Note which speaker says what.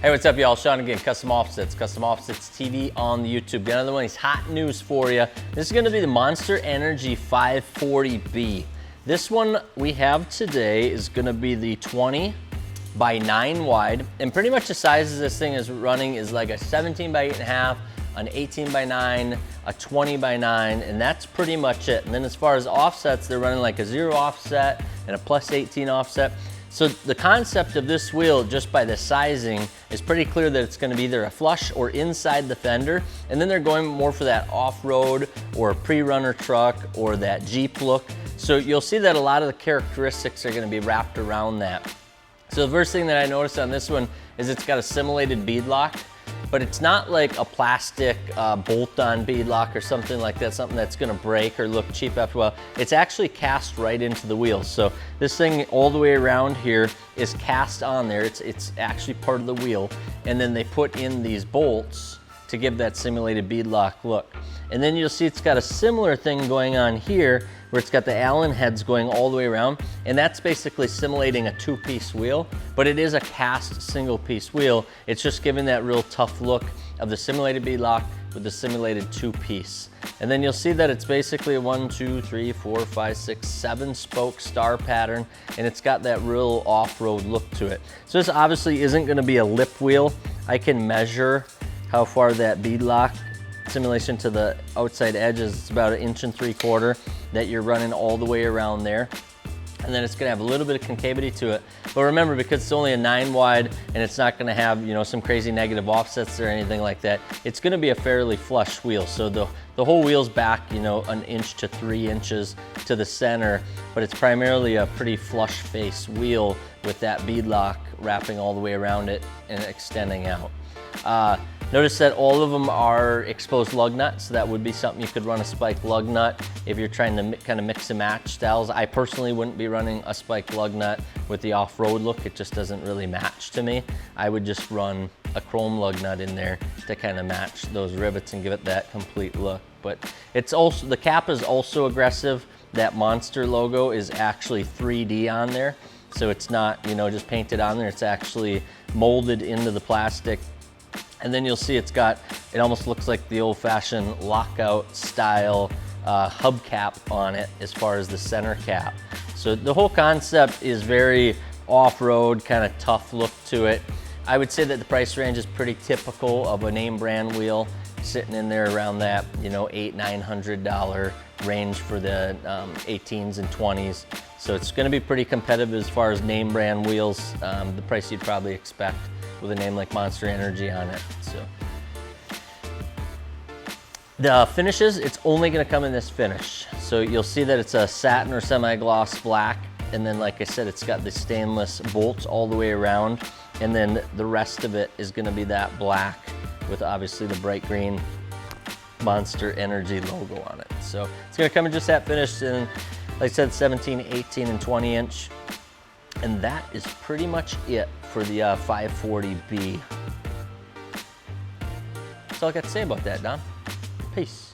Speaker 1: Hey, what's up, y'all? Sean again, Custom Offsets TV on the YouTube. Got another one of these hot news for you. This is gonna be the Monster Energy 540B. This one we have today is gonna be the 20 by 9 wide, and pretty much the sizes this thing is running is like a 17 by 8.5, an 18 by 9, a 20 by 9, and that's pretty much it. And then as far as offsets, they're running like a 0 offset and a +18 offset. So the concept of this wheel, just by the sizing, is pretty clear that it's gonna be either a flush or inside the fender, and then they're going more for that off-road or pre-runner truck or that Jeep look. So you'll see that a lot of the characteristics are gonna be wrapped around that. So the first thing that I noticed on this one is it's got a simulated bead lock, but it's not like a plastic bolt-on bead lock or something like that, something that's gonna break or look cheap after a while. It's actually cast right into the wheel. So this thing all the way around here is cast on there. It's actually part of the wheel. And then they put in these bolts to give that simulated bead lock look. And then you'll see it's got a similar thing going on here where it's got the Allen heads going all the way around, and that's basically simulating a 2-piece wheel, but it is a cast single-piece wheel. It's just giving that real tough look of the simulated bead lock with the simulated 2-piece. And then you'll see that it's basically a 1, 2, 3, 4, 5, 6, 7 spoke star pattern, and it's got that real off-road look to it. So this obviously isn't gonna be a lip wheel. I can measure how far that bead lock simulation to the outside edge is. It's about 1.75 inches that you're running all the way around there. And then it's gonna have a little bit of concavity to it. But remember, because it's only a 9 wide and it's not gonna have, you know, some crazy negative offsets or anything like that, it's gonna be a fairly flush wheel. So the whole wheel's back, you know, 1 inch to 3 inches to the center, but it's primarily a pretty flush face wheel with that bead lock wrapping all the way around it and extending out. Notice that all of them are exposed lug nuts, so that would be something you could run a spike lug nut if you're trying to kind of mix and match styles. I personally wouldn't be running a spike lug nut with the off-road look. It just doesn't really match to me. I would just run a chrome lug nut in there to kind of match those rivets and give it that complete look. But it's also, the cap is also aggressive. That Monster logo is actually 3D on there. So it's not, you know, just painted on there. It's actually molded into the plastic. And then you'll see it's got, it almost looks like the old-fashioned lockout style hubcap on it as far as the center cap. So the whole concept is very off-road, kind of tough look to it. I would say that the price range is pretty typical of a name brand wheel, sitting in there around that, you know, $800–900 range for the 18s and 20s. So it's gonna be pretty competitive as far as name brand wheels, the price you'd probably expect with a name like Monster Energy on it. So the finishes, it's only gonna come in this finish. So you'll see that it's a satin or semi-gloss black, and then like I said, it's got the stainless bolts all the way around, and then the rest of it is gonna be that black with obviously the bright green Monster Energy logo on it. So it's gonna come in just that finished in, like I said, 17, 18, and 20 inch. And that is pretty much it for the 540B. That's all I got to say about that, Don. Peace.